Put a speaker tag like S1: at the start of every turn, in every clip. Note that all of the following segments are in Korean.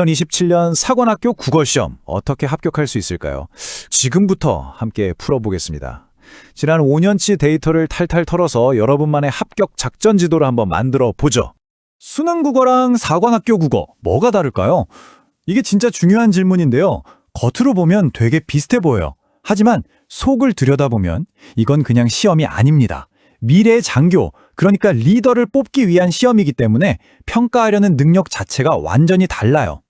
S1: 2027년 사관학교 국어시험 어떻게 합격할 수 있을까요? 지금부터 함께 풀어보겠습니다. 지난 5년치 데이터를 탈탈 털어서 여러분만의 합격 작전 지도를 한번 만들어 보죠. 수능 국어랑 사관학교 국어 뭐가 다를까요? 이게 진짜 중요한 질문인데요. 겉으로 보면 되게 비슷해 보여요. 하지만 속을 들여다보면 이건 그냥 시험이 아닙니다. 미래의 장교, 그러니까 리더를 뽑기 위한 시험이기 때문에 평가하려는 능력 자체가 완전히 달라요.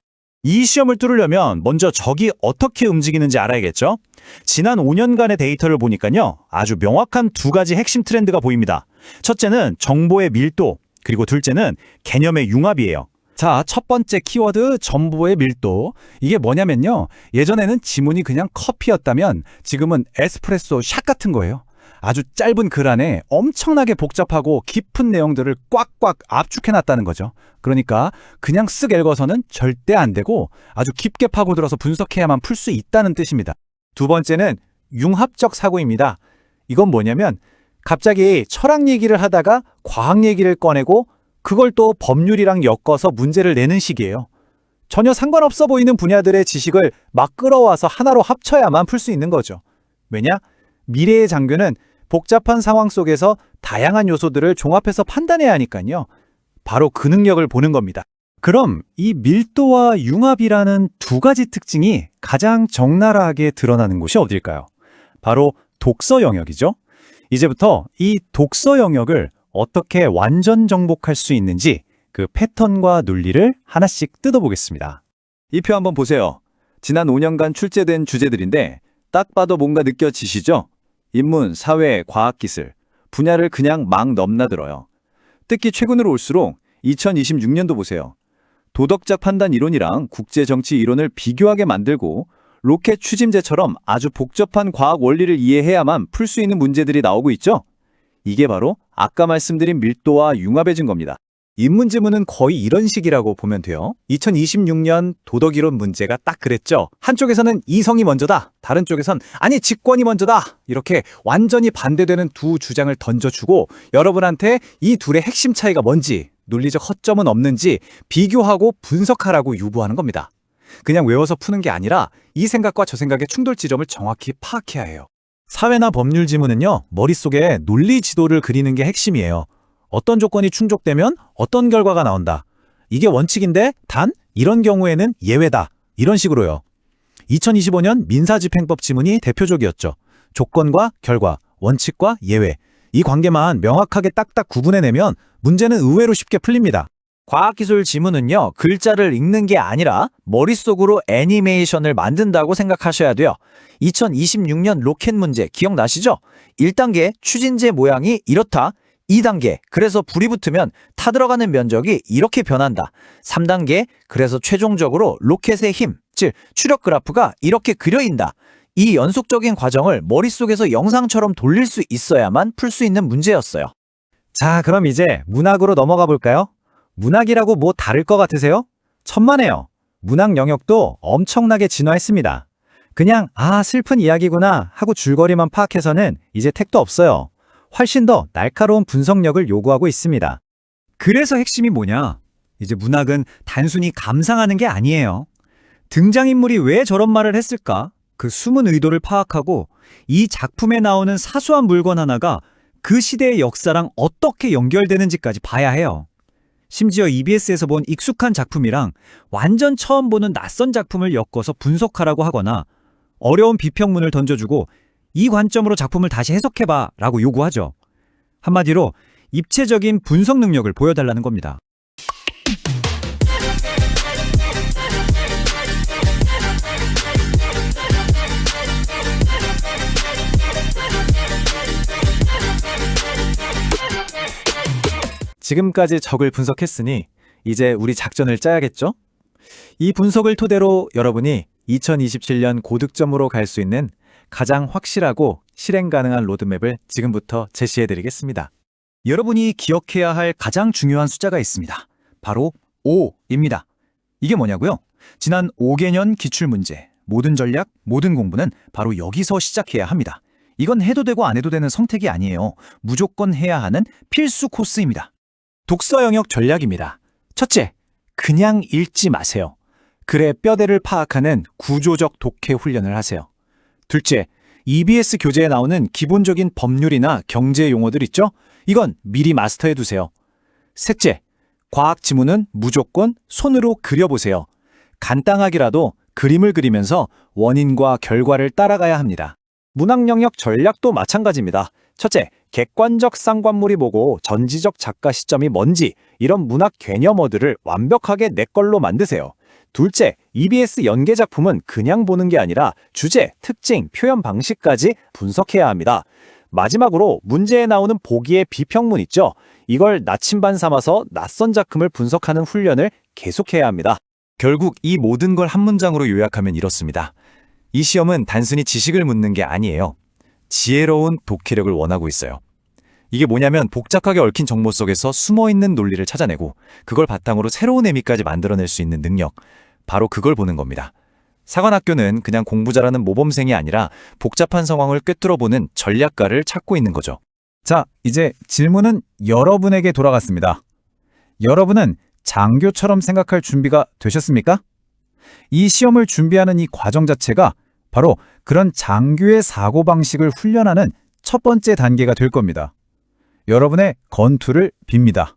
S1: 이 시험을 뚫으려면 먼저 적이 어떻게 움직이는지 알아야겠죠? 지난 5년간의 데이터를 보니까요, 아주 명확한 두 가지 핵심 트렌드가 보입니다. 첫째는 정보의 밀도, 그리고 둘째는 개념의 융합이에요. 자, 첫 번째 키워드 정보의 밀도. 이게 뭐냐면요, 예전에는 지문이 그냥 커피였다면 지금은 에스프레소 샷 같은 거예요. 아주 짧은 글 안에 엄청나게 복잡하고 깊은 내용들을 꽉꽉 압축해놨다는 거죠. 그러니까 그냥 쓱 읽어서는 절대 안 되고 아주 깊게 파고들어서 분석해야만 풀 수 있다는 뜻입니다. 두 번째는 융합적 사고입니다. 이건 뭐냐면 갑자기 철학 얘기를 하다가 과학 얘기를 꺼내고 그걸 또 법률이랑 엮어서 문제를 내는 식이에요. 전혀 상관없어 보이는 분야들의 지식을 막 끌어와서 하나로 합쳐야만 풀 수 있는 거죠. 왜냐? 미래의 장교는 복잡한 상황 속에서 다양한 요소들을 종합해서 판단해야 하니까요. 바로 그 능력을 보는 겁니다. 그럼 이 밀도와 융합이라는 두 가지 특징이 가장 적나라하게 드러나는 곳이 어딜까요? 바로 독서 영역이죠. 이제부터 이 독서 영역을 어떻게 완전 정복할 수 있는지 그 패턴과 논리를 하나씩 뜯어보겠습니다. 이 표 한번 보세요. 지난 5년간 출제된 주제들인데 딱 봐도 뭔가 느껴지시죠? 인문, 사회, 과학기술 분야를 그냥 막 넘나들어요. 특히 최근으로 올수록 2026년도 보세요. 도덕적 판단 이론이랑 국제정치 이론을 비교하게 만들고 로켓 추진제처럼 아주 복잡한 과학 원리를 이해해야만 풀 수 있는 문제들이 나오고 있죠? 이게 바로 아까 말씀드린 밀도와 융합해진 겁니다. 인문지문은 거의 이런 식이라고 보면 돼요. 2026년 도덕이론 문제가 딱 그랬죠. 한쪽에서는 이성이 먼저다, 다른 쪽에선 아니 직권이 먼저다, 이렇게 완전히 반대되는 두 주장을 던져주고 여러분한테 이 둘의 핵심 차이가 뭔지, 논리적 허점은 없는지 비교하고 분석하라고 유보하는 겁니다. 그냥 외워서 푸는 게 아니라 이 생각과 저 생각의 충돌 지점을 정확히 파악해야 해요. 사회나 법률 지문은요, 머릿속에 논리 지도를 그리는 게 핵심이에요. 어떤 조건이 충족되면 어떤 결과가 나온다. 이게 원칙인데 단 이런 경우에는 예외다. 이런 식으로요. 2025년 민사집행법 지문이 대표적이었죠. 조건과 결과, 원칙과 예외. 이 관계만 명확하게 딱딱 구분해내면 문제는 의외로 쉽게 풀립니다. 과학기술 지문은요, 글자를 읽는 게 아니라 머릿속으로 애니메이션을 만든다고 생각하셔야 돼요. 2026년 로켓 문제 기억나시죠? 1단계 추진제 모양이 이렇다. 2단계, 그래서 불이 붙으면 타들어가는 면적이 이렇게 변한다. 3단계, 그래서 최종적으로 로켓의 힘, 즉 추력 그래프가 이렇게 그려진다. 이 연속적인 과정을 머릿속에서 영상처럼 돌릴 수 있어야만 풀 수 있는 문제였어요. 자, 그럼 이제 문학으로 넘어가 볼까요? 문학이라고 뭐 다를 것 같으세요? 천만에요. 문학 영역도 엄청나게 진화했습니다. 그냥 슬픈 이야기구나 하고 줄거리만 파악해서는 이제 택도 없어요. 훨씬 더 날카로운 분석력을 요구하고 있습니다. 그래서 핵심이 뭐냐? 이제 문학은 단순히 감상하는 게 아니에요. 등장인물이 왜 저런 말을 했을까? 그 숨은 의도를 파악하고 이 작품에 나오는 사소한 물건 하나가 그 시대의 역사랑 어떻게 연결되는지까지 봐야 해요. 심지어 EBS에서 본 익숙한 작품이랑 완전 처음 보는 낯선 작품을 엮어서 분석하라고 하거나 어려운 비평문을 던져주고 이 관점으로 작품을 다시 해석해봐 라고 요구하죠. 한마디로 입체적인 분석 능력을 보여달라는 겁니다. 지금까지 적을 분석했으니 이제 우리 작전을 짜야겠죠? 이 분석을 토대로 여러분이 2027년 고득점으로 갈 수 있는 가장 확실하고 실행 가능한 로드맵을 지금부터 제시해드리겠습니다. 여러분이 기억해야 할 가장 중요한 숫자가 있습니다. 바로 5입니다. 이게 뭐냐고요? 지난 5개년 기출문제, 모든 전략, 모든 공부는 바로 여기서 시작해야 합니다. 이건 해도 되고 안 해도 되는 선택이 아니에요. 무조건 해야 하는 필수 코스입니다. 독서 영역 전략입니다. 첫째, 그냥 읽지 마세요.
S2: 글의 뼈대를 파악하는 구조적 독해 훈련을 하세요. 둘째, EBS 교재에 나오는 기본적인 법률이나 경제 용어들 있죠? 이건 미리 마스터해 두세요. 셋째, 과학 지문은 무조건 손으로 그려보세요. 간단하게라도 그림을 그리면서 원인과 결과를 따라가야 합니다. 문학 영역 전략도 마찬가지입니다. 첫째, 객관적 쌍관물이 뭐고 전지적 작가 시점이 뭔지 이런 문학 개념어들을 완벽하게 내 걸로 만드세요. 둘째, EBS 연계 작품은 그냥 보는 게 아니라 주제, 특징, 표현 방식까지 분석해야 합니다. 마지막으로 문제에 나오는 보기의 비평문 있죠? 이걸 나침반 삼아서 낯선 작품을 분석하는 훈련을 계속해야 합니다.
S3: 결국 이 모든 걸 한 문장으로 요약하면 이렇습니다. 이 시험은 단순히 지식을 묻는 게 아니에요. 지혜로운 독해력을 원하고 있어요. 이게 뭐냐면 복잡하게 얽힌 정보 속에서 숨어있는 논리를 찾아내고 그걸 바탕으로 새로운 의미까지 만들어낼 수 있는 능력, 바로 그걸 보는 겁니다. 사관학교는 그냥 공부 잘하는 모범생이 아니라 복잡한 상황을 꿰뚫어보는 전략가를 찾고 있는 거죠.
S1: 자, 이제 질문은 여러분에게 돌아갔습니다. 여러분은 장교처럼 생각할 준비가 되셨습니까? 이 시험을 준비하는 이 과정 자체가 바로 그런 장교의 사고방식을 훈련하는 첫 번째 단계가 될 겁니다. 여러분의 건투를 빕니다.